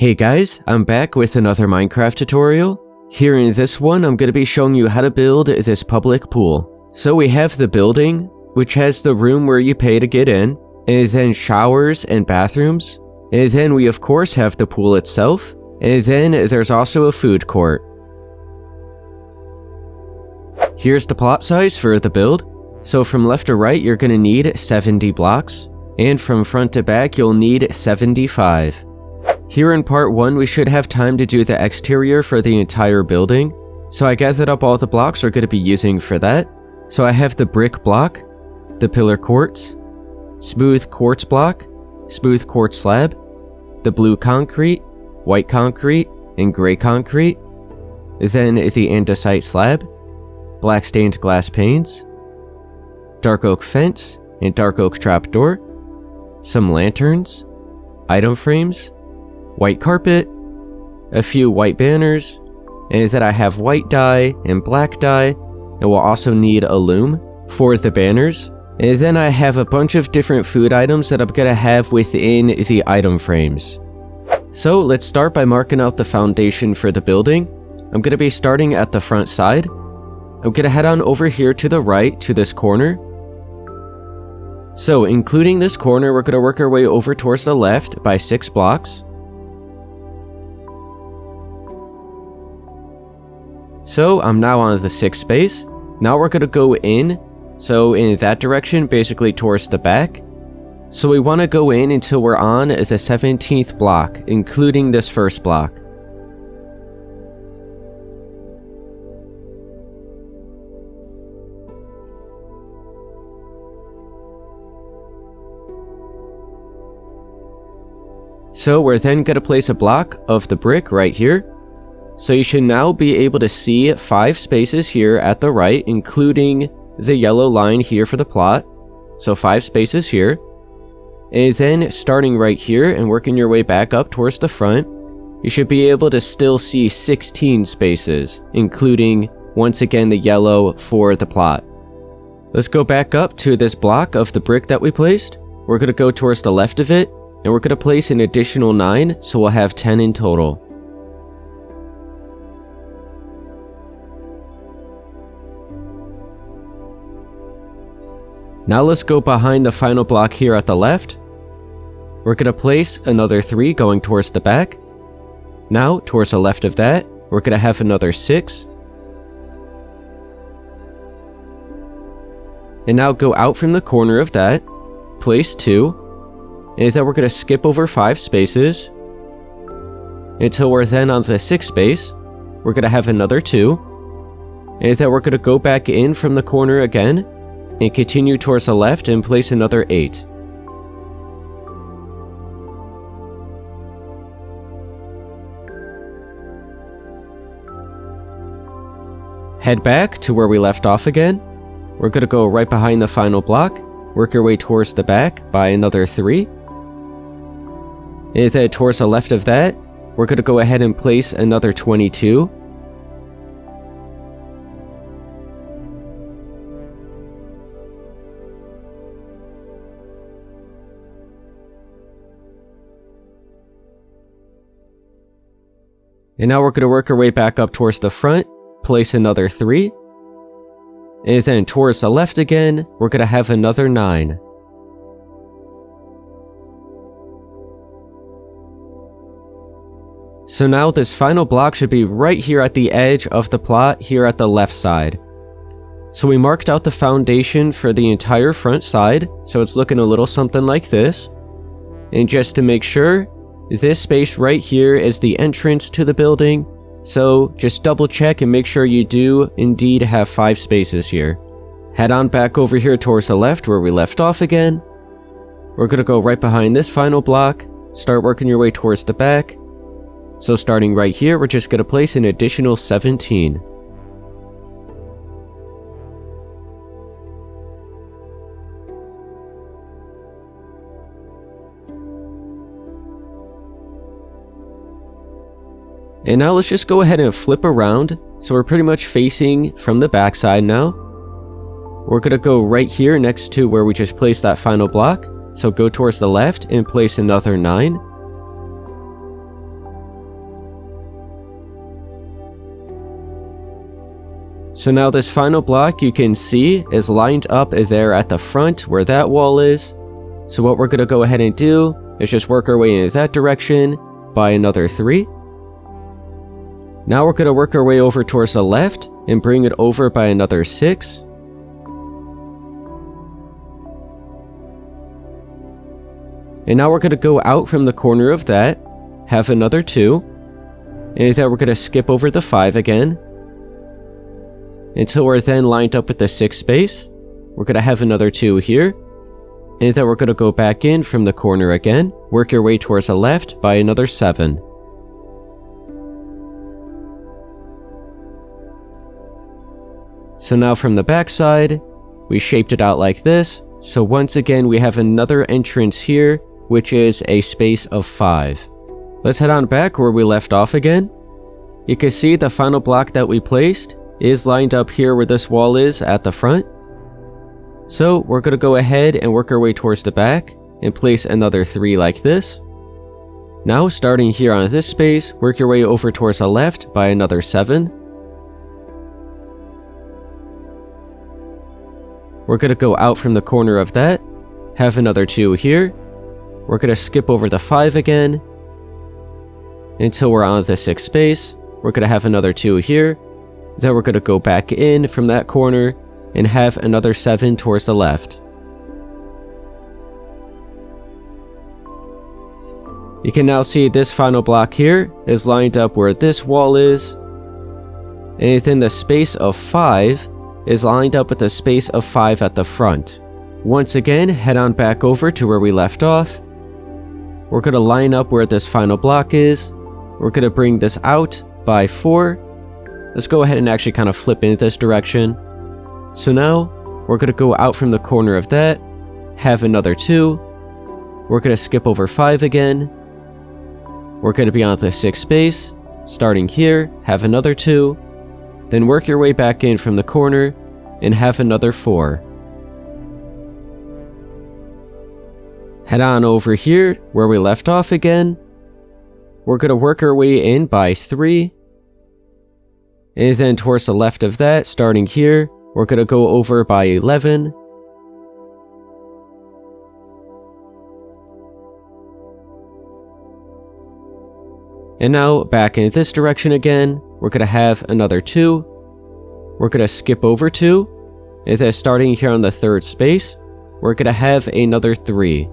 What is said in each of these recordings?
Hey guys, I'm back with another Minecraft tutorial. Here in this one, I'm going to be showing you how to build this public pool. So we have the building, which has the room where you pay to get in, and then showers and bathrooms. And then we of course have the pool itself, and then there's also a food court. Here's the plot size for the build. So from left to right, you're going to need 70 blocks, and from front to back, you'll need 75. Here in part 1, we should have time to do the exterior for the entire building, so I gathered up all the blocks we're going to be using for that. So I have the brick block, the pillar quartz, smooth quartz block, smooth quartz slab, the blue concrete, white concrete, and gray concrete, then the andesite slab, black stained glass panes, dark oak fence and dark oak trapdoor, some lanterns, item frames, white carpet, a few white banners, and that I have white dye and black dye, and we'll also need a loom for the banners. And then I have a bunch of different food items that I'm gonna have within the item frames. So let's start by marking out the foundation for the building. I'm gonna be starting at the front side. I'm gonna head on over here to the right to this corner. So including this corner, we're gonna work our way over towards the left by 6 blocks. So I'm now on the 6th space. Now we're going to go in, so in that direction, basically towards the back. So we want to go in until we're on the 17th block, including this first block. So we're then going to place a block of the brick right here. So you should now be able to see 5 spaces here at the right, including the yellow line here for the plot. So 5 spaces here. And then starting right here and working your way back up towards the front, you should be able to still see 16 spaces, including, once again, the yellow for the plot. Let's go back up to this block of the brick that we placed. We're going to go towards the left of it, and we're going to place an additional 9, so we'll have 10 in total. Now let's go behind the final block here at the left. We're going to place another 3 going towards the back. Now, towards the left of that, we're going to have another 6. And now go out from the corner of that, place 2. And then we're going to skip over 5 spaces until we're then on the 6th space. We're going to have another 2. And then we're going to go back in from the corner again, and continue towards the left and place another 8. Head back to where we left off again. We're going to go right behind the final block, work your way towards the back by another 3. And then towards the left of that, we're going to go ahead and place another 22. And now we're going to work our way back up towards the front, place another 3. And then towards the left again, we're going to have another 9. So now this final block should be right here at the edge of the plot here at the left side. So we marked out the foundation for the entire front side, so it's looking a little something like this. And just to make sure, this space right here is the entrance to the building, so just double check and make sure you do indeed have 5 spaces here. Head on back over here towards the left where we left off again. We're going to go right behind this final block, start working your way towards the back. So starting right here, we're just going to place an additional 17. And now let's just go ahead and flip around, so we're pretty much facing from the backside now. We're going to go right here next to where we just placed that final block, so go towards the left and place another 9. So now this final block you can see is lined up there at the front where that wall is. So what we're going to go ahead and do is just work our way in that direction by another 3. Now we're going to work our way over towards the left and bring it over by another 6. And now we're going to go out from the corner of that, have another 2, and then we're going to skip over the 5 again, until we're then lined up with the 6 space. We're going to have another 2 here, and then we're going to go back in from the corner again, work your way towards the left by another 7. So now from the back side, we shaped it out like this, so once again we have another entrance here, which is a space of 5. Let's head on back where we left off again. You can see the final block that we placed is lined up here where this wall is at the front. So we're going to go ahead and work our way towards the back and place another 3 like this. Now starting here on this space, work your way over towards the left by another 7. We're going to go out from the corner of that, have another 2 here. We're going to skip over the 5 again, until we're on the 6 space. We're going to have another 2 here. Then we're going to go back in from that corner, and have another 7 towards the left. You can now see this final block here is lined up where this wall is, and then the space of 5 is lined up with the space of 5 at the front. Once again, head on back over to where we left off. We're going to line up where this final block is. We're going to bring this out by 4. Let's go ahead and actually kind of flip in this direction. So now, we're going to go out from the corner of that, have another 2. We're going to skip over 5 again. We're going to be on the 6 space, starting here, have another 2. Then work your way back in from the corner, and have another 4. Head on over here, where we left off again. We're going to work our way in by 3. And then towards the left of that, starting here, we're going to go over by 11. And now, back in this direction again, we're going to have another 2. We're going to skip over 2. And then starting here on the 3rd space, we're going to have another 3.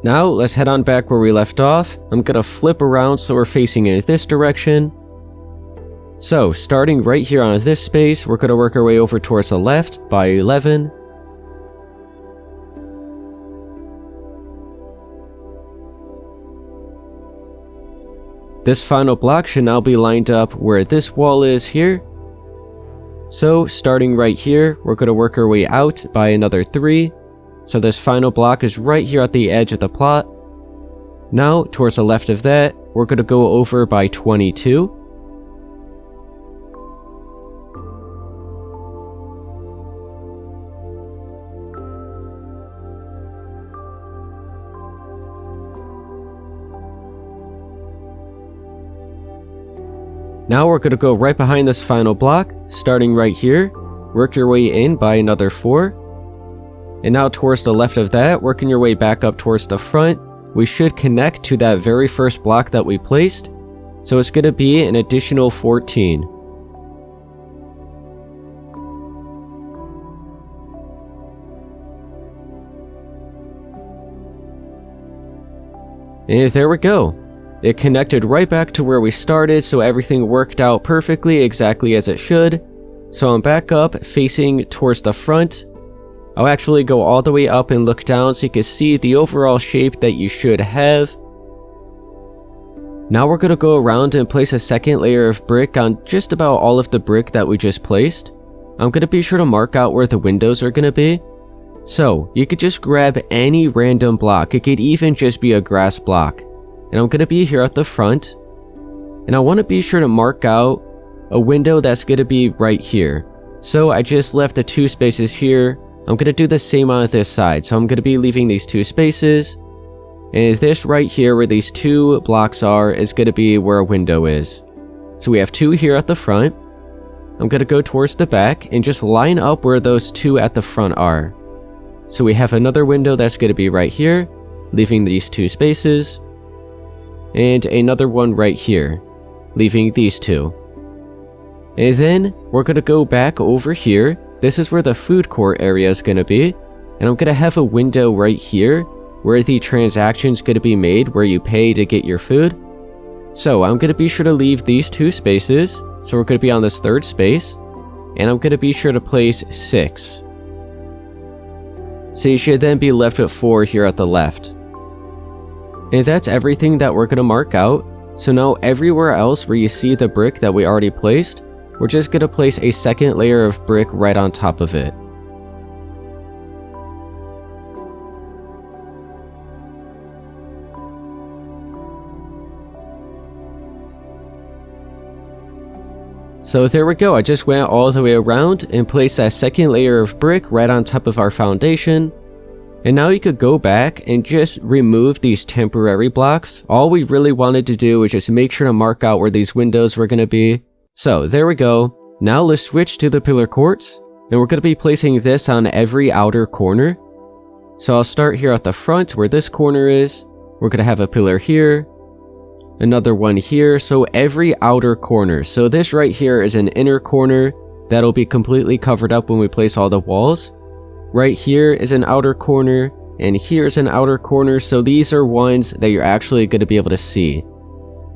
Now, let's head on back where we left off. I'm going to flip around so we're facing in this direction. So, starting right here on this space, we're going to work our way over towards the left by 11. This final block should now be lined up where this wall is here. So, starting right here, we're going to work our way out by another 3. So this final block is right here at the edge of the plot. Now, towards the left of that, we're going to go over by 22. Now we're going to go right behind this final block, starting right here, work your way in by another 4. And now towards the left of that, working your way back up towards the front, we should connect to that very first block that we placed. So it's going to be an additional 14. And there we go. It connected right back to where we started, so everything worked out perfectly exactly as it should. So I'm back up, facing towards the front. I'll actually go all the way up and look down so you can see the overall shape that you should have. Now we're going to go around and place a second layer of brick on just about all of the brick that we just placed. I'm going to be sure to mark out where the windows are going to be. So, you could just grab any random block. It could even just be a grass block. And I'm going to be here at the front. And I want to be sure to mark out a window that's going to be right here. So I just left the 2 spaces here. I'm going to do the same on this side. So I'm going to be leaving these 2 spaces. And this right here where these 2 blocks are is going to be where a window is. So we have 2 here at the front. I'm going to go towards the back and just line up where those 2 at the front are. So we have another window that's going to be right here, leaving these 2 spaces. And another one right here, leaving these 2. And then we're going to go back over here. This is where the food court area is going to be. And I'm going to have a window right here where the transaction's going to be made, where you pay to get your food. So I'm going to be sure to leave these 2 spaces. So we're going to be on this 3rd space. And I'm going to be sure to place 6. So you should then be left with 4 here at the left. And that's everything that we're going to mark out. So now everywhere else where you see the brick that we already placed, we're just going to place a second layer of brick right on top of it. So there we go, I just went all the way around and placed that second layer of brick right on top of our foundation. And now you could go back and just remove these temporary blocks. All we really wanted to do was just make sure to mark out where these windows were going to be. So there we go. Now let's switch to the pillar courts. And we're going to be placing this on every outer corner. So I'll start here at the front where this corner is. We're going to have a pillar here. Another one here, so every outer corner. So this right here is an inner corner that'll be completely covered up when we place all the walls. Right here is an outer corner, and here's an outer corner, so these are ones that you're actually going to be able to see.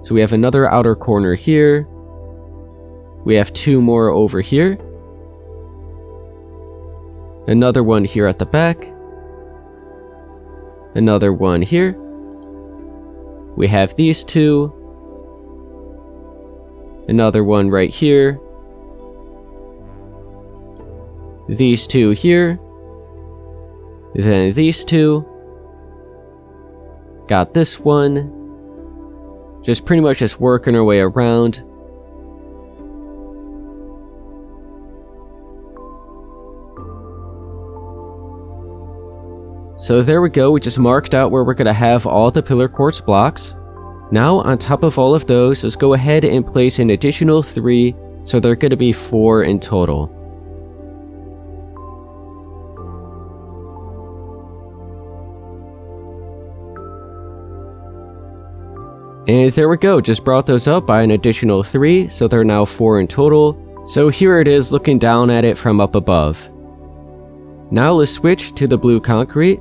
So we have another outer corner here. We have 2 more over here. Another one here at the back. Another one here. We have these 2. Another one right here. These 2 here. Then these 2. Got this one. Just pretty much just working our way around. So there we go, we just marked out where we're going to have all the pillar quartz blocks. Now on top of all of those, let's go ahead and place an additional 3, so they're going to be 4 in total. And there we go, just brought those up by an additional 3, so they're now 4 in total. So here it is looking down at it from up above. Now let's switch to the blue concrete.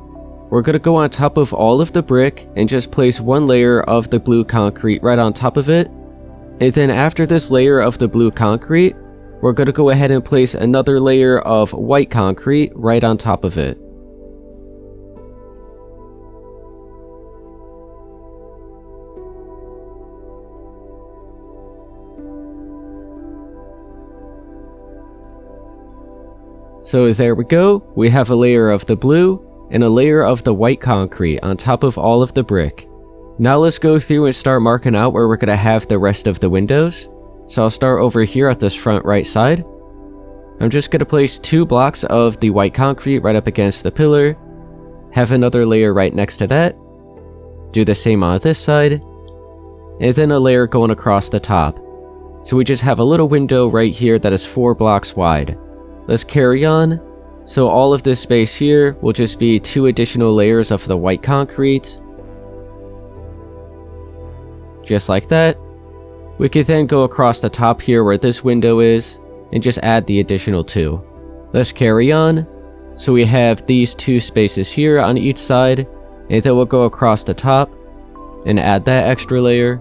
We're going to go on top of all of the brick and just place 1 layer of the blue concrete right on top of it. And then after this layer of the blue concrete, we're going to go ahead and place another layer of white concrete right on top of it. So there we go, we have a layer of the blue and a layer of the white concrete on top of all of the brick. Now let's go through and start marking out where we're going to have the rest of the windows. So I'll start over here at this front right side. I'm just going to place 2 blocks of the white concrete right up against the pillar. Have another layer right next to that. Do the same on this side. And then a layer going across the top. So we just have a little window right here that is 4 blocks wide. Let's carry on. So all of this space here will just be 2 additional layers of the white concrete. Just like that. We could then go across the top here where this window is and just add the additional 2. Let's carry on. So we have these 2 spaces here on each side, and then we'll go across the top and add that extra layer.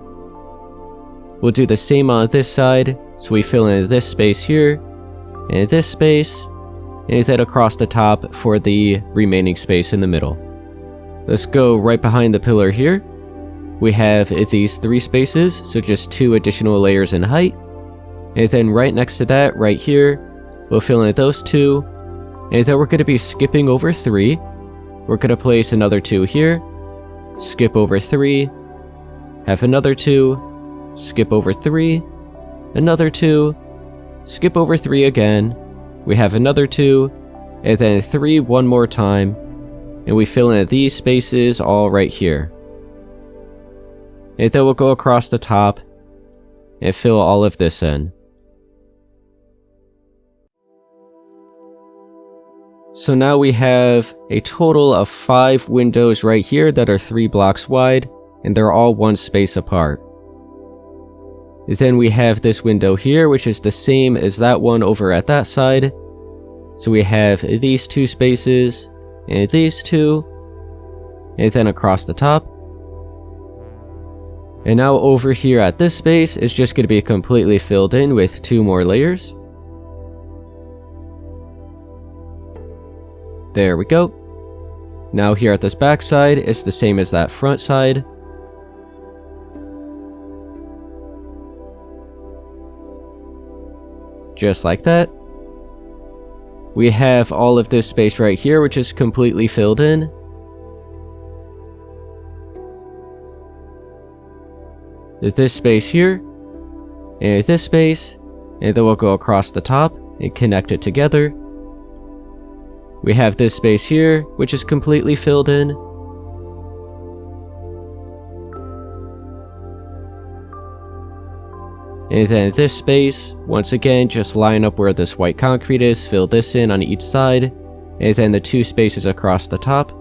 We'll do the same on this side, so we fill in this space here and this space, and then across the top for the remaining space in the middle. Let's go right behind the pillar here. We have these 3 spaces, so just 2 additional layers in height. And then right next to that, right here, we'll fill in those 2. And then we're going to be skipping over 3. We're going to place another 2 here. Skip over 3. Have another 2. Skip over 3. Another 2. Skip over 3 again. We have another 2. And then 3 one more time. And we fill in these spaces all right here. and then we'll go across the top and fill all of this in. So now we have a total of 5 windows right here that are 3 blocks wide, and they're all 1 space apart. Then we have this window here, which is the same as that one over at that side. So we have these 2 spaces, and these 2, and then across the top. And now over here at this space is just going to be completely filled in with 2 more layers. There we go. Now here at this back side, it's the same as that front side. Just like that. We have all of this space right here, which is completely filled in. This space here, and this space, and then we'll go across the top and connect it together. We have this space here, which is completely filled in. And then this space, once again, just line up where this white concrete is, fill this in on each side, and then the 2 spaces across the top.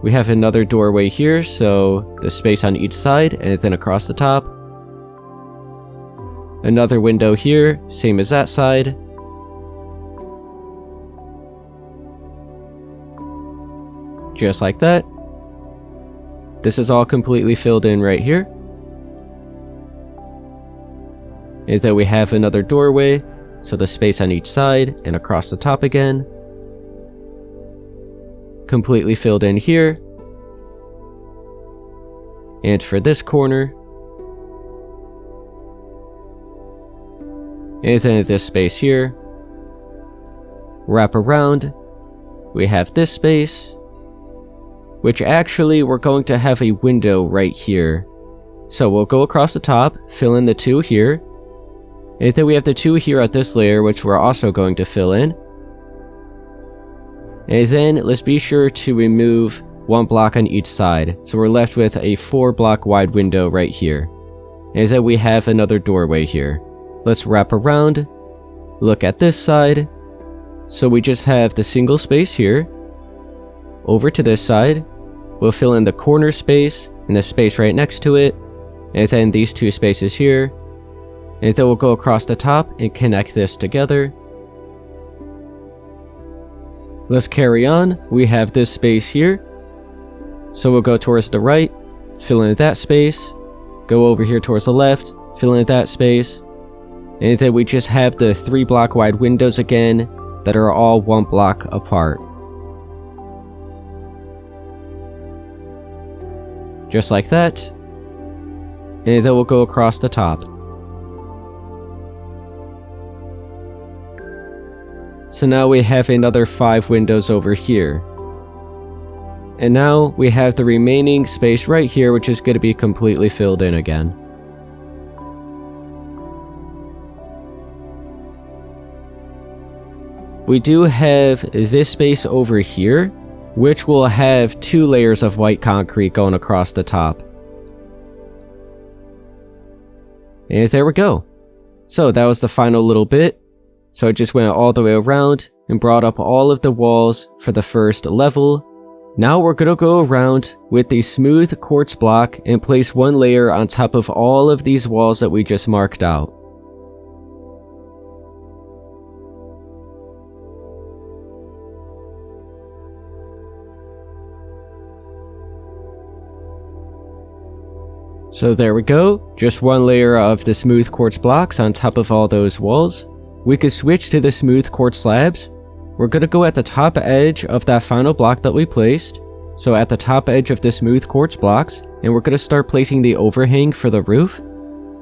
We have another doorway here, so the space on each side, and then across the top. Another window here, same as that side. Just like that. This is all completely filled in right here. And then we have another doorway, so the space on each side and across the top again. Completely filled in here. And for this corner. And then this space here. Wrap around. We have this space, which actually we're going to have a window right here. So we'll go across the top, fill in the 2 here. And then we have the 2 here at this layer, which we're also going to fill in. And then let's be sure to remove 1 block on each side. So we're left with a 4 block wide window right here. And then we have another doorway here. Let's wrap around, look at this side. So we just have the single space here. Over to this side, we'll fill in the corner space and the space right next to it, and then these 2 spaces here, and then we'll go across the top and connect this together. Let's carry on. We have this space here, so we'll go towards the right, fill in that space, go over here towards the left, fill in that space, and then we just have the 3 block wide windows again that are all 1 block apart. Just like that. And then we'll go across the top. So now we have another 5 windows over here. And now we have the remaining space right here, which is going to be completely filled in again. We do have this space over here, which will have 2 layers of white concrete going across the top. And there we go. So that was the final little bit. So I just went all the way around and brought up all of the walls for the first level. Now we're gonna go around with the smooth quartz block and place 1 layer on top of all of these walls that we just marked out. So there we go, just 1 layer of the smooth quartz blocks on top of all those walls. We could switch to the smooth quartz slabs. We're going to go at the top edge of that final block that we placed. So at the top edge of the smooth quartz blocks, and we're going to start placing the overhang for the roof.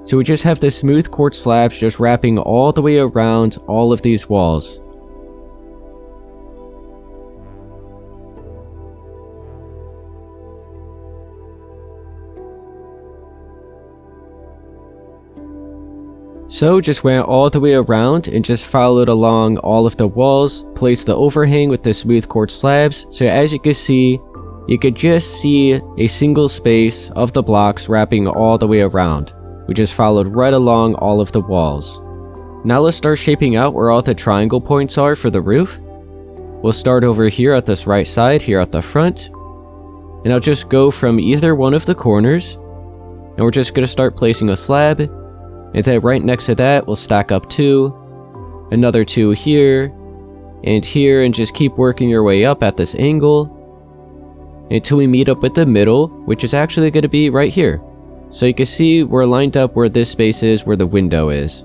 So we just have the smooth quartz slabs just wrapping all the way around all of these walls. So just went all the way around and just followed along all of the walls, placed the overhang with the smooth quartz slabs. So as you can see, you could just see a single space of the blocks wrapping all the way around, which is followed right along all of the walls. Now let's start shaping out where all the triangle points are for the roof. We'll start over here at this right side, here at the front, and I'll just go from either one of the corners, and we're just going to start placing a slab, and then right next to that we'll stack up 2, another 2 here, and just keep working your way up at this angle, until we meet up with the middle, which is actually going to be right here. So you can see we're lined up where this space is, where the window is.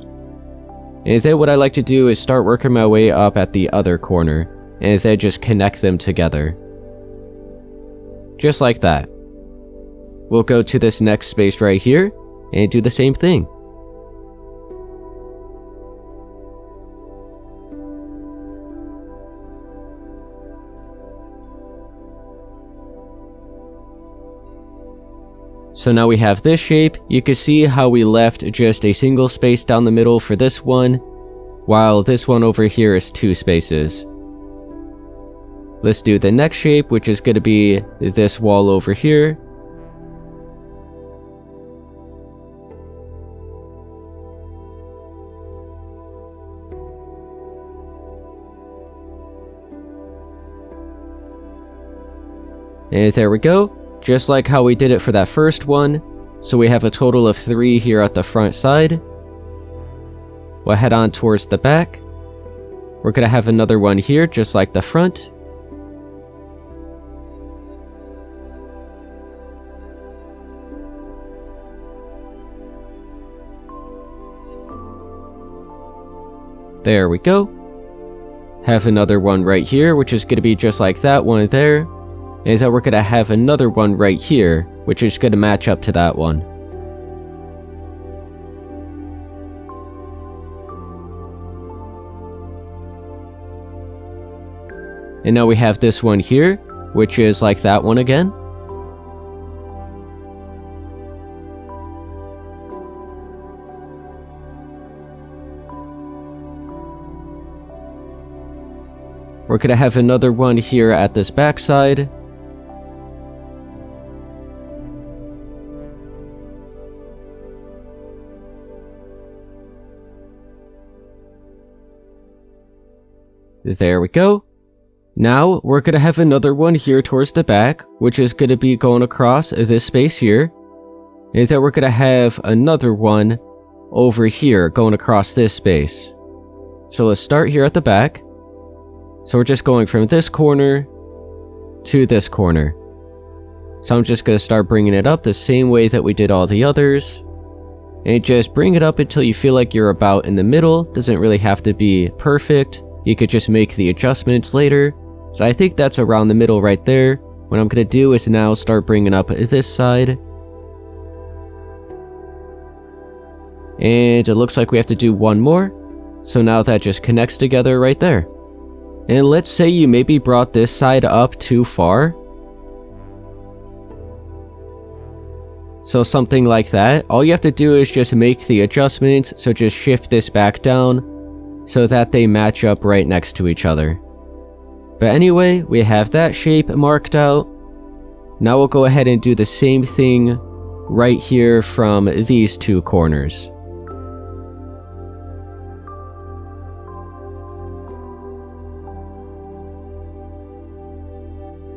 And then what I like to do is start working my way up at the other corner, and then just connect them together. Just like that. We'll go to this next space right here, and do the same thing. So now we have this shape. You can see how we left just a single space down the middle for this one, while this one over here is 2 spaces. Let's do the next shape, which is going to be this wall over here. And there we go. Just like how we did it for that first one. So we have a total of 3 here at the front side. We'll head on towards the back. We're going to have another one here, just like the front. There we go. Have another one right here, which is going to be just like that one there. And then we're going to have another one right here, which is going to match up to that one. And now we have this one here, which is like that one again. We're going to have another one here at this backside. There we go. Now we're going to have another one here towards the back, which is going to be going across this space here. And then we're going to have another one over here going across this space. So let's start here at the back. So we're just going from this corner to this corner. So I'm just going to start bringing it up the same way that we did all the others. And just bring it up until you feel like you're about in the middle. Doesn't really have to be perfect. You could just make the adjustments later. So I think that's around the middle right there. What I'm going to do is now start bringing up this side. And it looks like we have to do one more. So now that just connects together right there. And let's say you maybe brought this side up too far. So something like that. All you have to do is just make the adjustments. So just shift this back down so that they match up right next to each other. But anyway, we have that shape marked out. Now we'll go ahead and do the same thing right here from these 2 corners.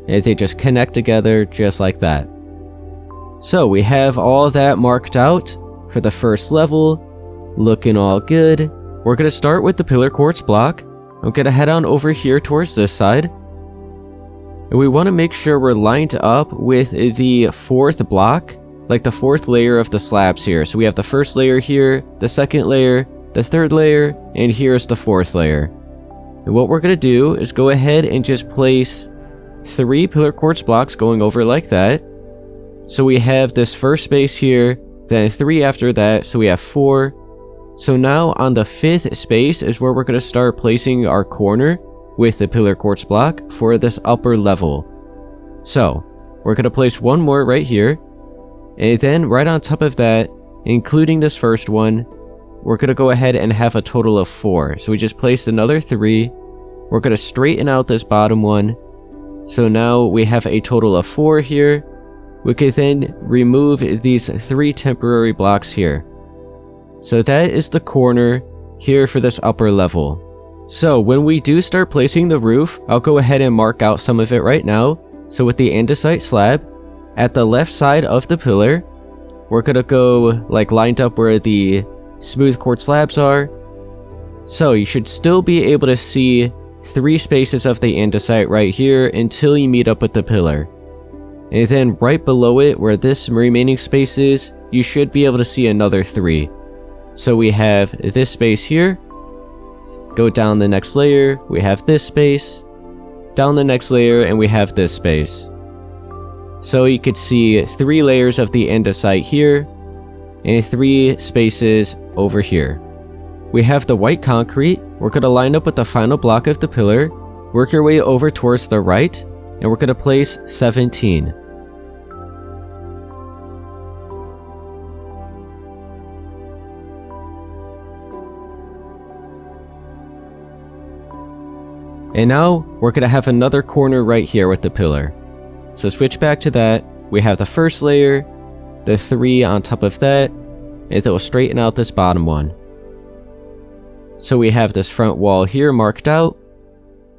And they just connect together just like that. So we have all that marked out for the first level, looking all good. We're going to start with the pillar quartz block. I'm going to head on over here towards this side. And we want to make sure we're lined up with the 4th block, like the 4th layer of the slabs here. So we have the first layer here, the second layer, the 3rd layer, and here's the 4th layer. And what we're going to do is go ahead and just place 3 pillar quartz blocks going over like that. So we have this first space here, then 3 after that, so we have 4. So now on the 5th space is where we're going to start placing our corner with the pillar quartz block for this upper level. So we're going to place one more right here, and then right on top of that, including this first one, we're going to go ahead and have a total of 4. So we just placed another 3. We're going to straighten out this bottom one, So now we have a total of 4 here. We could then remove these 3 temporary blocks here. So that is the corner here for this upper level. So when we do start placing the roof, I'll go ahead and mark out some of it right now. So with the andesite slab, at the left side of the pillar, we're gonna go like lined up where the smooth quartz slabs are. So you should still be able to see 3 spaces of the andesite right here until you meet up with the pillar. And then right below it, where this remaining space is, you should be able to see another 3. So we have this space here. Go down the next layer, we have this space. Down the next layer, and we have this space. So you could see 3 layers of the andesite here, and 3 spaces over here. We have the white concrete. We're going to line up with the final block of the pillar, work your way over towards the right, and we're going to place 17. And now, we're going to have another corner right here with the pillar. So switch back to that. We have the first layer, the 3 on top of that, and it will straighten out this bottom one. So we have this front wall here marked out.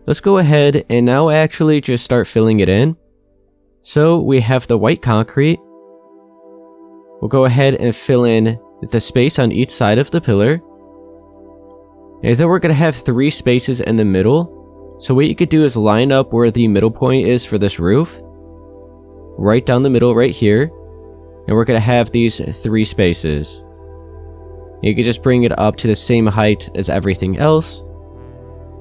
Let's go ahead and now actually just start filling it in. So we have the white concrete. We'll go ahead and fill in the space on each side of the pillar. And then we're going to have 3 spaces in the middle. So what you could do is line up where the middle point is for this roof. Right down the middle right here. And we're going to have these 3 spaces. You can just bring it up to the same height as everything else.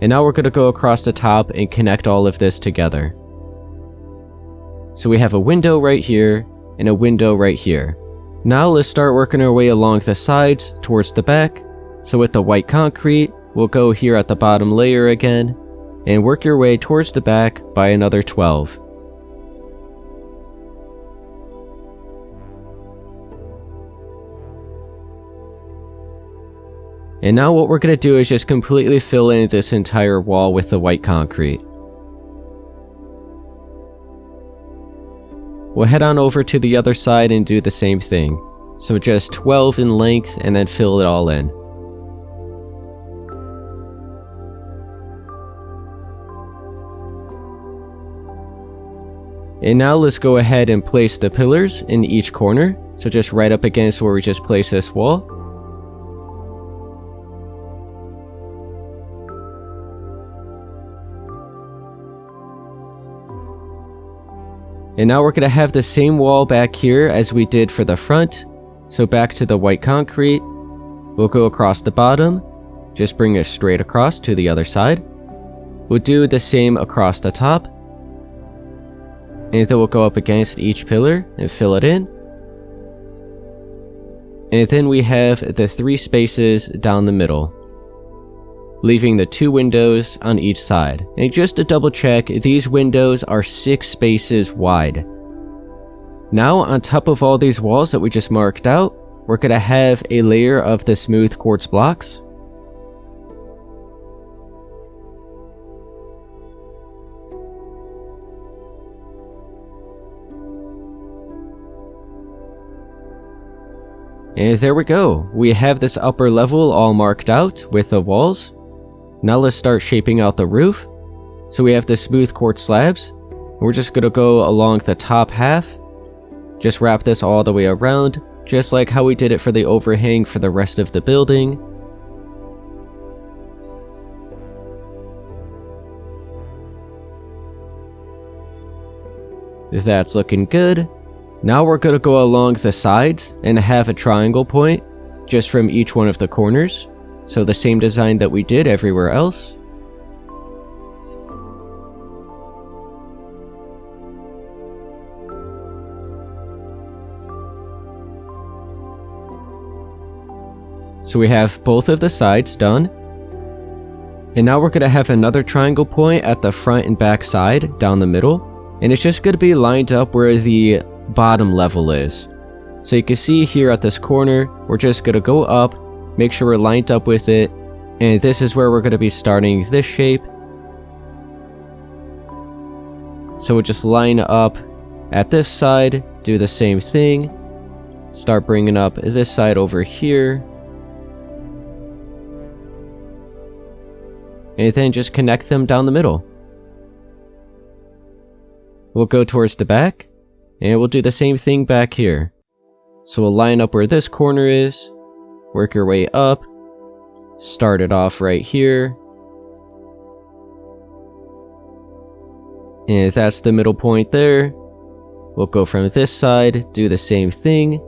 And now we're going to go across the top and connect all of this together. So we have a window right here and a window right here. Now let's start working our way along the sides towards the back. So with the white concrete, we'll go here at the bottom layer again and work your way towards the back by another 12. And now what we're going to do is just completely fill in this entire wall with the white concrete. We'll head on over to the other side and do the same thing. So just 12 in length and then fill it all in. And now let's go ahead and place the pillars in each corner. So just right up against where we just placed this wall. And now we're going to have the same wall back here as we did for the front. So back to the white concrete. We'll go across the bottom. Just bring it straight across to the other side. We'll do the same across the top. And then we'll go up against each pillar and fill it in. And then we have the 3 spaces down the middle, leaving the 2 windows on each side. And just to double check, these windows are 6 spaces wide. Now on top of all these walls that we just marked out, we're going to have a layer of the smooth quartz blocks. And there we go. We have this upper level all marked out with the walls. Now let's start shaping out the roof. So we have the smooth quartz slabs. We're just going to go along the top half. Just wrap this all the way around, just like how we did it for the overhang for the rest of the building. That's looking good. Now we're going to go along the sides and have a triangle point just from each one of the corners. So the same design that we did everywhere else. So we have both of the sides done. And now we're going to have another triangle point at the front and back side down the middle. And it's just going to be lined up where the bottom level is. So you can see here at this corner, we're just going to go up, make sure we're lined up with it, and this is where we're going to be starting this shape. So we'll just line up at this side, do the same thing, start bringing up this side over here, and then just connect them down the middle. We'll go towards the back, and we'll do the same thing back here. So we'll line up where this corner is, work your way up, start it off right here, and that's the middle point there. We'll go from this side, do the same thing,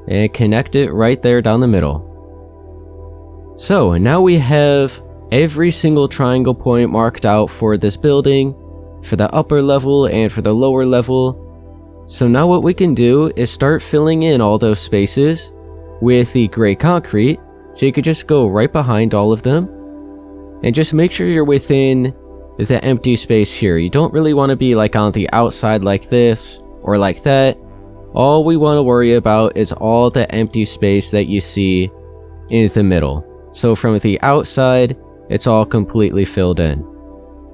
and connect it right there down the middle. So now we have every single triangle point marked out for this building, for the upper level and for the lower level. So now what we can do is start filling in all those spaces with the gray concrete, so you could just go right behind all of them, and just make sure you're within the empty space here. You don't really want to be like on the outside like this or like that. All we want to worry about is all the empty space that you see in the middle. So from the outside, it's all completely filled in.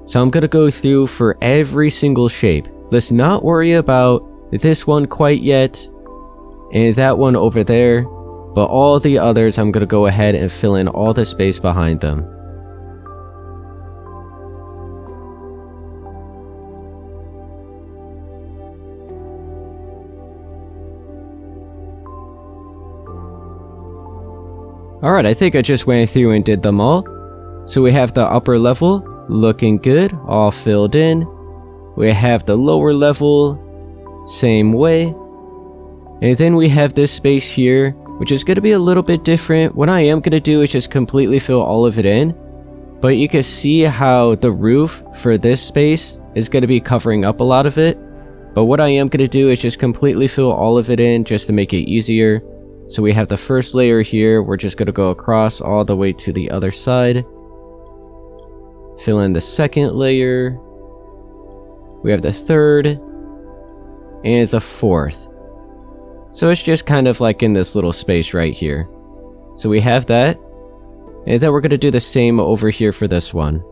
So I'm going to go through for every single shape. Let's not worry about this one quite yet, and that one over there, but all the others I'm going to go ahead and fill in all the space behind them. Alright, I think I just went through and did them all. So we have the upper level, looking good, all filled in. We have the lower level, same way. And then we have this space here, which is going to be a little bit different. What I am going to do is just completely fill all of it in. But you can see how the roof for this space is going to be covering up a lot of it. But what I am going to do is just completely fill all of it in just to make it easier. So we have the first layer here, we're just going to go across all the way to the other side. Fill in the second layer. We have the third. And the fourth. So it's just kind of like in this little space right here. So we have that. And then we're going to do the same over here for this one.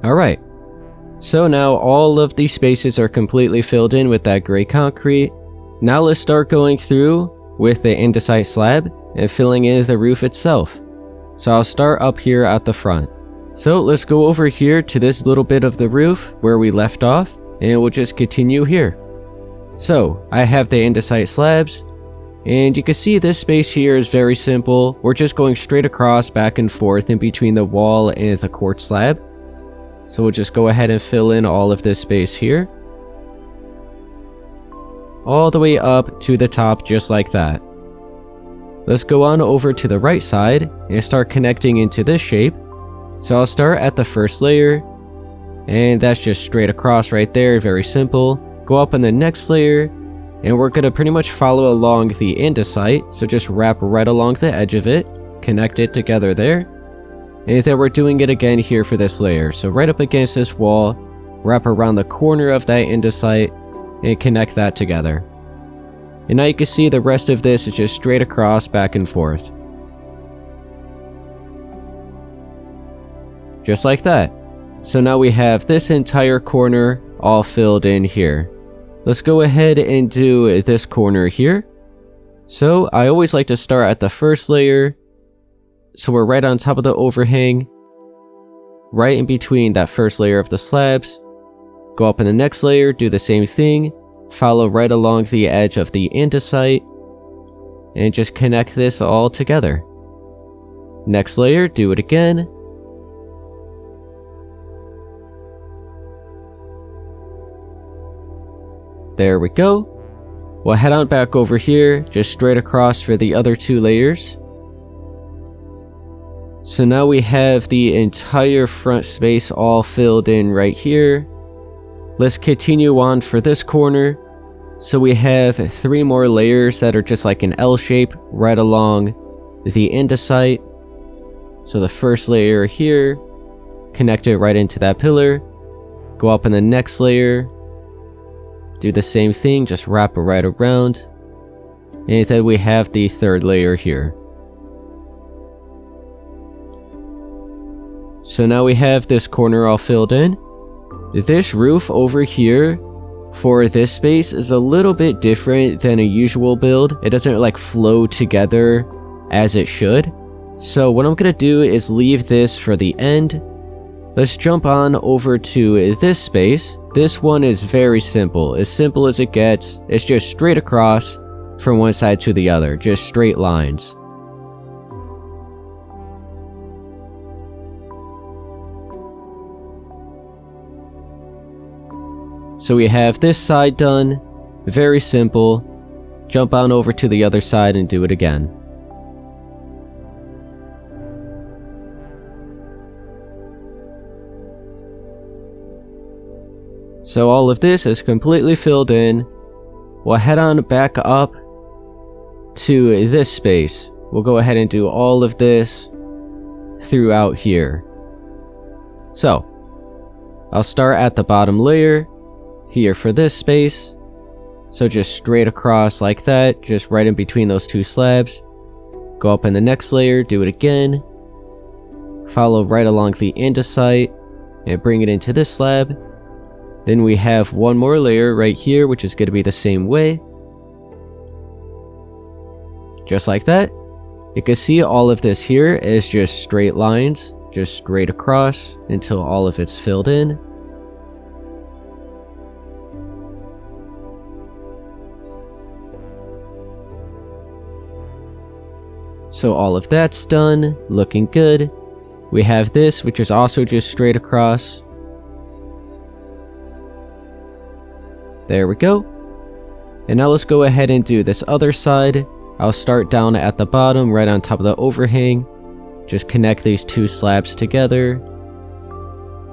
Alright, so now all of these spaces are completely filled in with that gray concrete. Now let's start going through with the andesite slab and filling in the roof itself. So I'll start up here at the front. So let's go over here to this little bit of the roof where we left off, and we'll just continue here. So I have the andesite slabs, and you can see this space here is very simple. We're just going straight across, back and forth in between the wall and the quartz slab. So we'll just go ahead and fill in all of this space here. All the way up to the top, just like that. Let's go on over to the right side and start connecting into this shape. So I'll start at the first layer, and that's just straight across right there, very simple. Go up on the next layer, and we're going to pretty much follow along the andesite, so just wrap right along the edge of it, connect it together there. And then we're doing it again here for this layer. So right up against this wall, wrap around the corner of that andesite, and connect that together. And now you can see the rest of this is just straight across, back and forth. Just like that. So now we have this entire corner all filled in here. Let's go ahead and do this corner here. So I always like to start at the first layer. So we're right on top of the overhang, right in between that first layer of the slabs. Go up in the next layer, do the same thing, follow right along the edge of the andesite, and just connect this all together. Next layer, do it again. There we go. We'll head on back over here, just straight across for the other two layers. So now we have the entire front space all filled in right here. Let's continue on for this corner. So we have 3 more layers that are just like an L shape right along the andesite. So the first layer here, connect it right into that pillar. Go up in the next layer, do the same thing, just wrap it right around. And then we have the third layer here. So now we have this corner all filled in. This roof over here for this space is a little bit different than a usual build. It doesn't like flow together as it should. So what I'm gonna do is leave this for the end. Let's jump on over to this space. This one is very simple as it gets. It's just straight across from one side to the other, just straight lines. So we have this side done, very simple. Jump on over to the other side and do it again. So all of this is completely filled in. We'll head on back up to this space. We'll go ahead and do all of this throughout here. So, I'll start at the bottom layer here for this space. So just straight across like that, just right in between those two slabs. Go up in the next layer, do it again. Follow right along the andesite and bring it into this slab. Then we have one more layer right here, which is going to be the same way. Just like that. You can see all of this here is just straight lines, just straight across until all of it's filled in. So all of that's done, looking good. We have this, which is also just straight across. There we go. And now let's go ahead and do this other side. I'll start down at the bottom, right on top of the overhang. Just connect these two slabs together.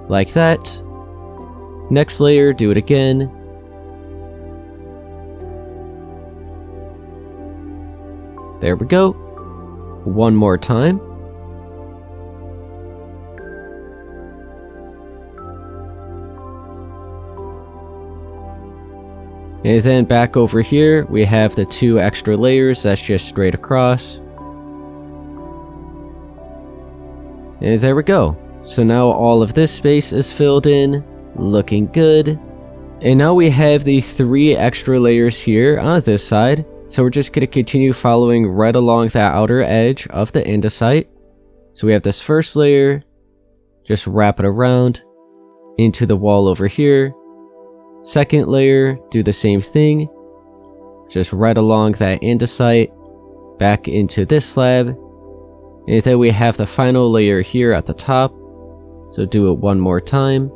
Like that. Next layer, do it again. There we go. One more time. And then back over here, we have the two extra layers that's just straight across. And there we go. So now all of this space is filled in, looking good. And now we have the three extra layers here on this side. So we're just going to continue following right along that outer edge of the andesite. So we have this first layer, just wrap it around into the wall over here. Second layer, do the same thing, just right along that andesite, back into this slab. And then we have the final layer here at the top, so do it one more time.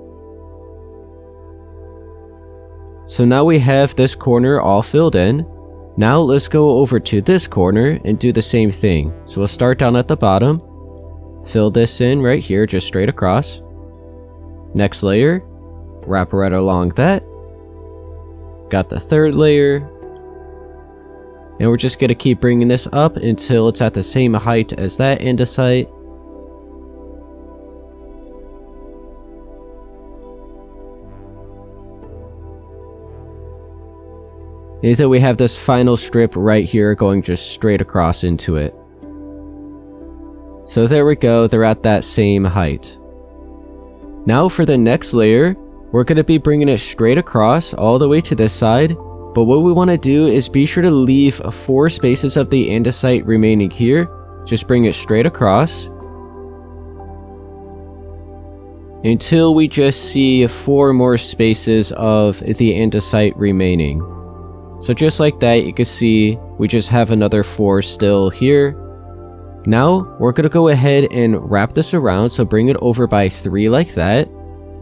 So now we have this corner all filled in. Now let's go over to this corner and do the same thing. So we'll start down at the bottom, fill this in right here, just straight across. Next layer, wrap right along that. Got the third layer. And we're just going to keep bringing this up until it's at the same height as that andesite. And then we have this final strip right here going just straight across into it. So there we go, they're at that same height. Now for the next layer, we're going to be bringing it straight across all the way to this side. But what we want to do is be sure to leave 4 spaces of the andesite remaining here. Just bring it straight across until we just see 4 more spaces of the andesite remaining. So just like that, you can see we just have another 4 still here. Now we're going to go ahead and wrap this around, so bring it over by 3 like that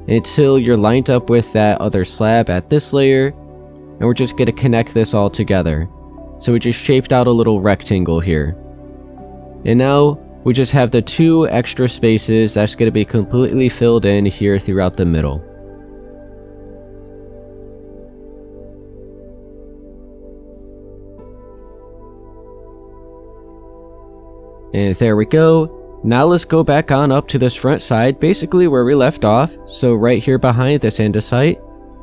until you're lined up with that other slab at this layer. And we're just going to connect this all together. So we just shaped out a little rectangle here. And now we just have the 2 extra spaces that's going to be completely filled in here throughout the middle. And there we go. Now let's go back on up to this front side, basically where we left off. So right here behind this andesite.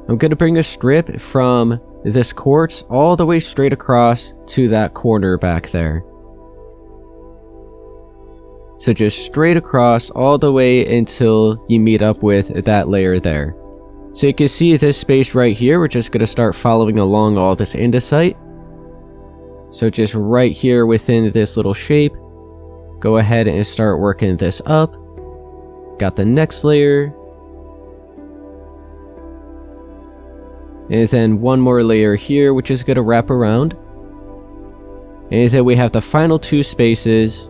I'm going to bring a strip from this quartz all the way straight across to that corner back there. So just straight across all the way until you meet up with that layer there. So you can see this space right here, we're just going to start following along all this andesite. So just right here within this little shape, go ahead and start working this up. Got the next layer. And then one more layer here, which is going to wrap around. And then we have the final 2 spaces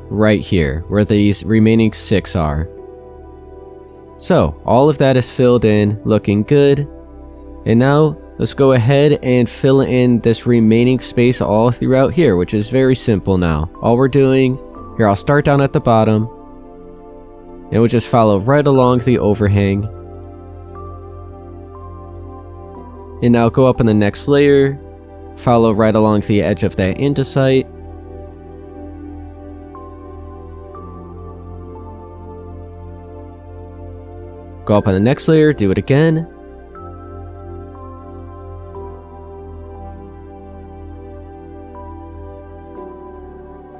right here, where these remaining 6 are. So, all of that is filled in, looking good. And now, let's go ahead and fill in this remaining space all throughout here, which is very simple now. All we're doing, here I'll start down at the bottom, and we'll just follow right along the overhang. And now go up on the next layer, follow right along the edge of that andesite. Go up on the next layer, do it again.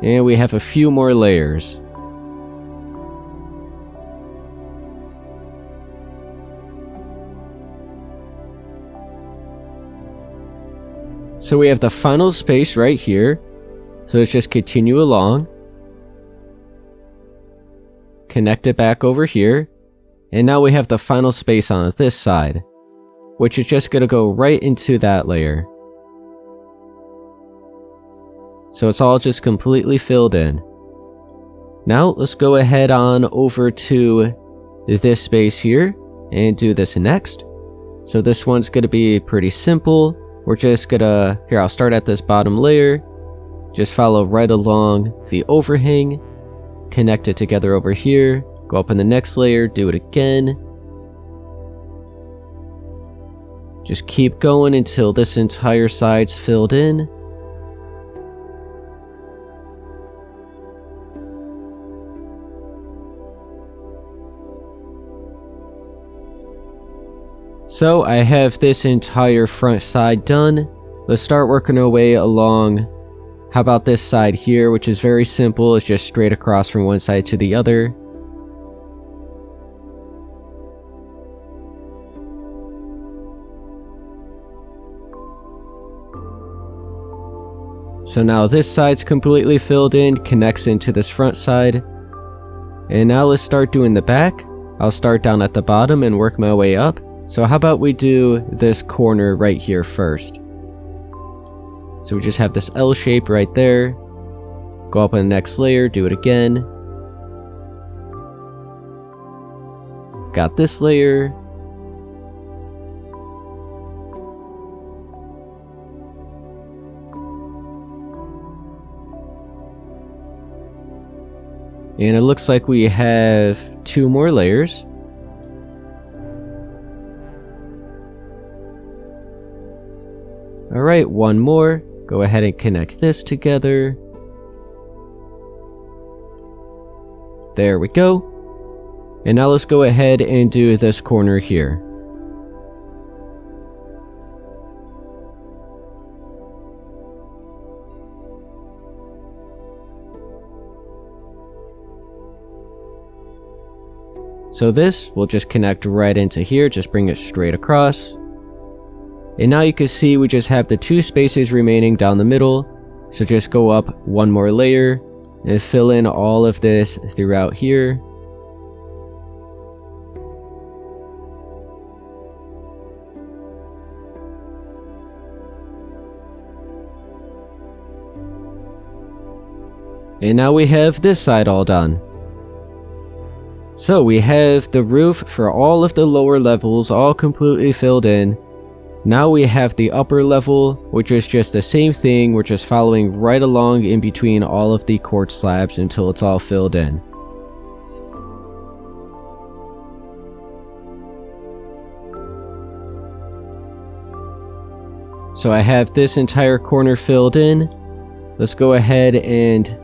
And we have a few more layers. So we have the final space right here. So let's just continue along. Connect it back over here. And now we have the final space on this side, which is just going to go right into that layer. So it's all just completely filled in. Now let's go ahead on over to this space here and do this next. So this one's going to be pretty simple. We're just going to, here I'll start at this bottom layer, just follow right along the overhang, connect it together over here. Go up in the next layer, do it again. Just keep going until this entire side's filled in. So I have this entire front side done. Let's start working our way along. How about this side here, which is very simple. It's just straight across from one side to the other. So now this side's completely filled in, connects into this front side. And now let's start doing the back. I'll start down at the bottom and work my way up. So how about we do this corner right here first. So we just have this L shape right there. Go up on the next layer, do it again. Got this layer. And it looks like we have 2 more layers. Alright, 1 more. Go ahead and connect this together. There we go. And now let's go ahead and do this corner here. So this will just connect right into here, just bring it straight across. And now you can see we just have the 2 spaces remaining down the middle. So just go up 1 more layer and fill in all of this throughout here. And now we have this side all done. So we have the roof for all of the lower levels all completely filled in. Now we have the upper level, which is just the same thing. We're just following right along in between all of the quartz slabs until it's all filled in. So I have this entire corner filled in. Let's go ahead and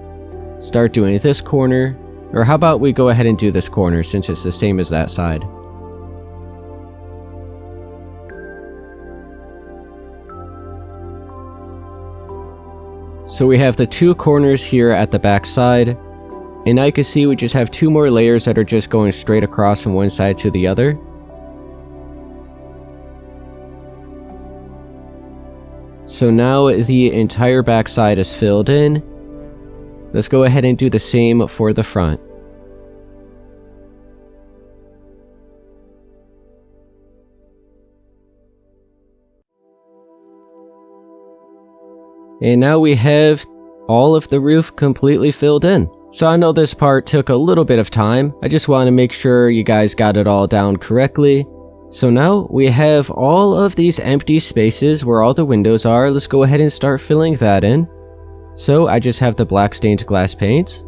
start doing this corner. Or how about we go ahead and do this corner since it's the same as that side. So we have the two corners here at the back side, and now you can see we just have two more layers that are just going straight across from one side to the other. So now the entire back side is filled in. Let's go ahead and do the same for the front. And now we have all of the roof completely filled in. So I know this part took a little bit of time. I just want to make sure you guys got it all down correctly. So now we have all of these empty spaces where all the windows are. Let's go ahead and start filling that in. So I just have the black stained glass paint.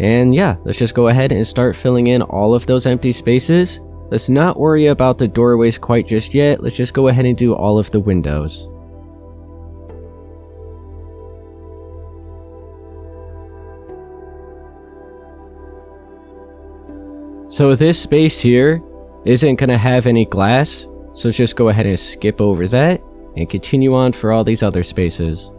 And yeah, let's just go ahead and start filling in all of those empty spaces. Let's not worry about the doorways quite just yet. Let's just go ahead and do all of the windows. So this space here isn't going to have any glass, so let's just go ahead and skip over that and continue on for all these other spaces.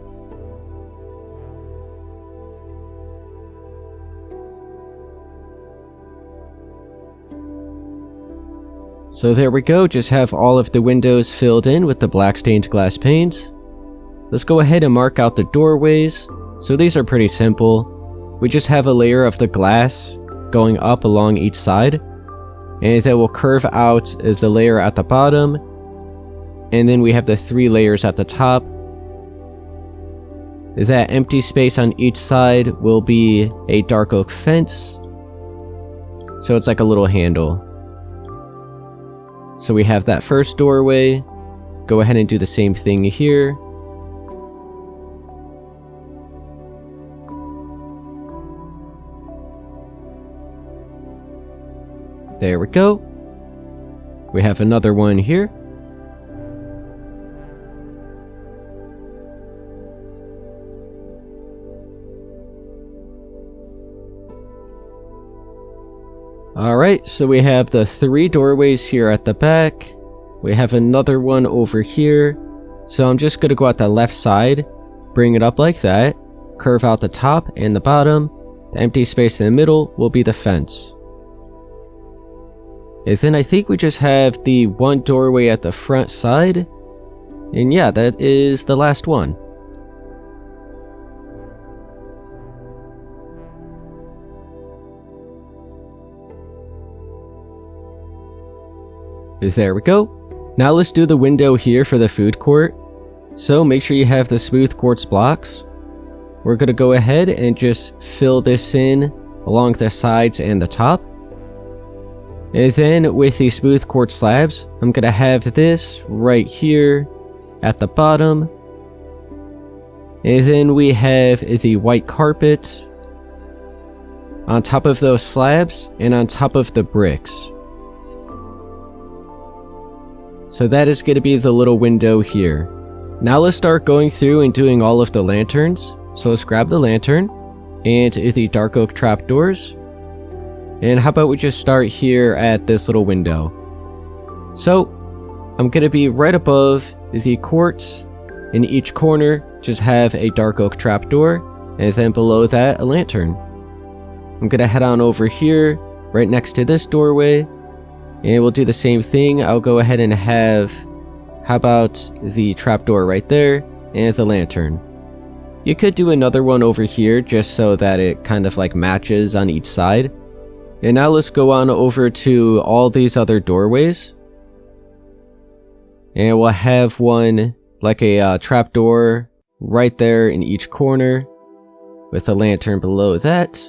So there we go, just have all of the windows filled in with the black stained glass paint. Let's go ahead and mark out the doorways. So these are pretty simple. We just have a layer of the glass going up along each side, and then we'll curve out as the layer at the bottom, and then we have the 3 layers at the top. That empty space on each side will be a dark oak fence, so it's like a little handle. So we have that first doorway. Go ahead and do the same thing here. There we go. We have another one here. Alright, so we have the 3 doorways here at the back. We have another one over here. So I'm just going to go at the left side, bring it up like that, curve out the top and the bottom. The empty space in the middle will be the fence. And then I think we just have the one doorway at the front side. And yeah, that is the last one. There we go. Now let's do the window here for the food court. So make sure you have the smooth quartz blocks. We're going to go ahead and just fill this in along the sides and the top. And then with the smooth quartz slabs, I'm going to have this right here at the bottom. And then we have the white carpet on top of those slabs and on top of the bricks. So that is going to be the little window here. Now let's start going through and doing all of the lanterns. So let's grab the lantern and the dark oak trapdoors. And how about we just start here at this little window. So I'm going to be right above the quartz. In each corner, just have a dark oak trapdoor, and then below that, a lantern. I'm going to head on over here, right next to this doorway, and we'll do the same thing. I'll go ahead and have, how about the trapdoor right there, and the lantern. You could do another one over here, just so that it kind of like matches on each side. And now let's go on over to all these other doorways. And we'll have one, like a trapdoor right there in each corner, with a lantern below that.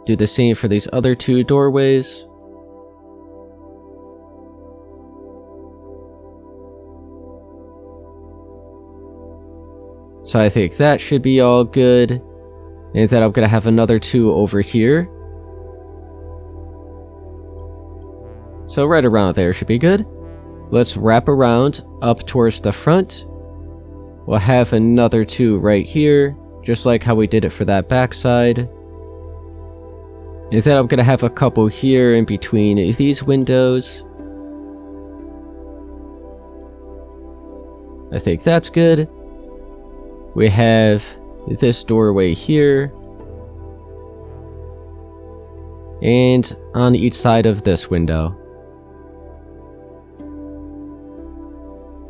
Do the same for these other 2 doorways. So I think that should be all good. And then I'm going to have another 2 over here. So right around there should be good. Let's wrap around up towards the front. We'll have another 2 right here, just like how we did it for that back side. And then I'm going to have a couple here in between these windows. I think that's good. We have this doorway here, and on each side of this window.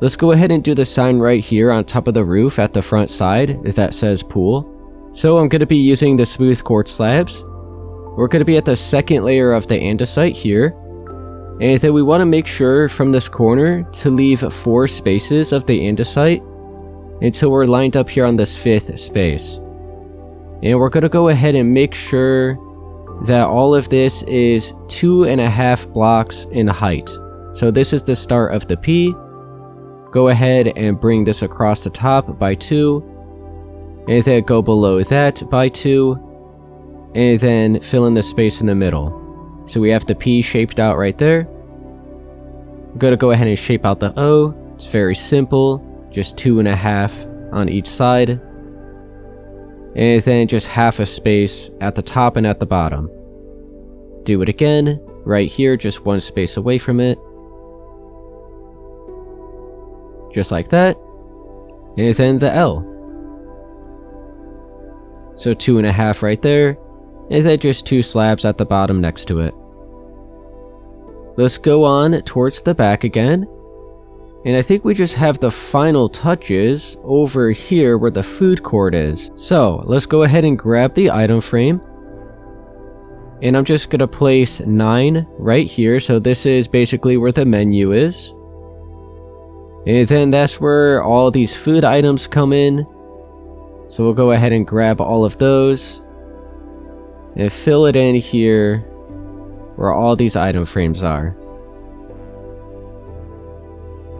Let's go ahead and do the sign right here on top of the roof at the front side that says pool. So I'm going to be using the smooth quartz slabs. We're going to be at the second layer of the andesite here. And then we want to make sure from this corner to leave 4 spaces of the andesite until we're lined up here on this 5th space. And we're going to go ahead and make sure that all of this is 2.5 blocks in height. So this is the start of the P. Go ahead and bring this across the top by 2. And then go below that by 2. And then fill in the space in the middle. So we have the P shaped out right there. I'm going to go ahead and shape out the O. It's very simple. Just 2.5 on each side. And then just half a space at the top and at the bottom. Do it again. Right here, just 1 space away from it. Just like that. And then the L. So 2.5 right there. And then just 2 slabs at the bottom next to it. Let's go on towards the back again. And I think we just have the final touches over here where the food court is. So let's go ahead and grab the item frame. And I'm just going to place 9 right here. So this is basically where the menu is. And then that's where all these food items come in. So we'll go ahead and grab all of those. And fill it in here where all these item frames are.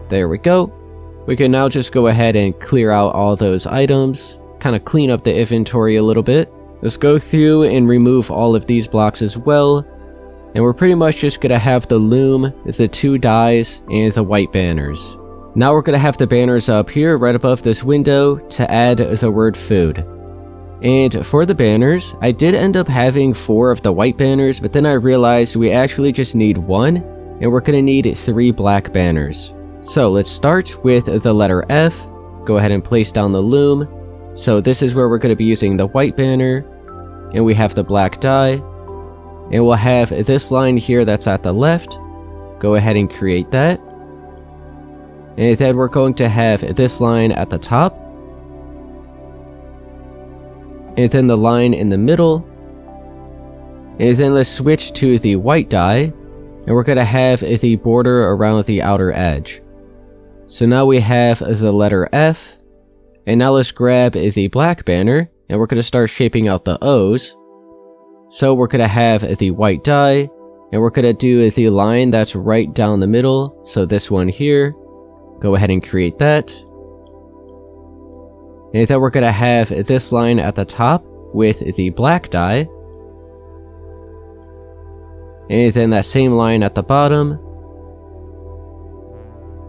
There we go. We can now just go ahead and clear out all those items. Kind of clean up the inventory a little bit. Let's go through and remove all of these blocks as well. And we're pretty much just going to have the loom, the 2 dies, and the white banners. Now we're going to have the banners up here right above this window to add the word food. And for the banners, I did end up having 4 of the white banners, but then I realized we actually just need 1, and we're going to need 3 black banners. So let's start with the letter F. Go ahead and place down the loom. So this is where we're going to be using the white banner, and we have the black die. And we'll have this line here that's at the left. Go ahead and create that. And then we're going to have this line at the top. And then the line in the middle. And then let's switch to the white die. And we're going to have the border around the outer edge. So now we have the letter F. And now let's grab the black banner. And we're going to start shaping out the O's. So we're going to have the white die. And we're going to do the line that's right down the middle. So this one here. Go ahead and create that. And then we're going to have this line at the top with the black die. And then that same line at the bottom.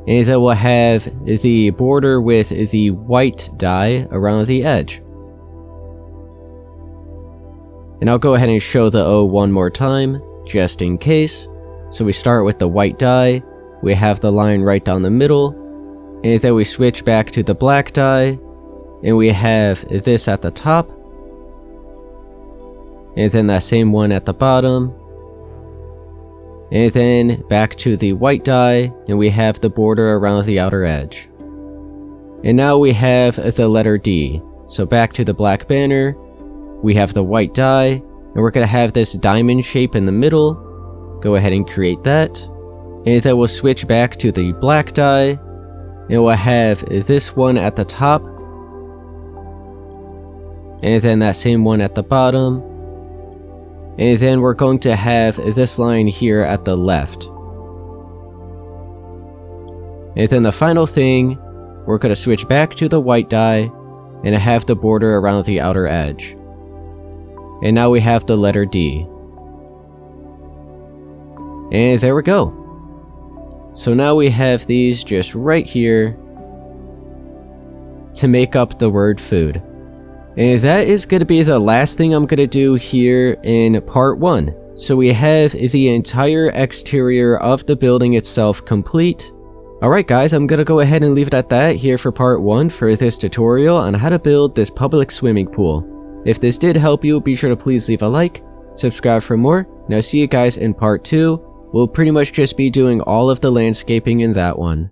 And then we'll have the border with the white die around the edge. And I'll go ahead and show the O one more time, just in case. So we start with the white die. We have the line right down the middle. And then we switch back to the black die. And we have this at the top. And then that same one at the bottom. And then back to the white die. And we have the border around the outer edge. And now we have the letter D. So back to the black banner. We have the white die. And we're going to have this diamond shape in the middle. Go ahead and create that. And then we'll switch back to the black die. And we'll have this one at the top. And then that same one at the bottom. And then we're going to have this line here at the left. And then the final thing, we're going to switch back to the white die and have the border around the outer edge. And now we have the letter D. And there we go. So now we have these just right here to make up the word food. And that is going to be the last thing I'm going to do here in part 1. So we have the entire exterior of the building itself complete. Alright guys, I'm gonna go ahead and leave it at that here for part 1 for this tutorial on how to build this public swimming pool. If this did help you, be sure to please leave a like, subscribe for more, and I'll see you guys in part 2. We'll pretty much just be doing all of the landscaping in that one.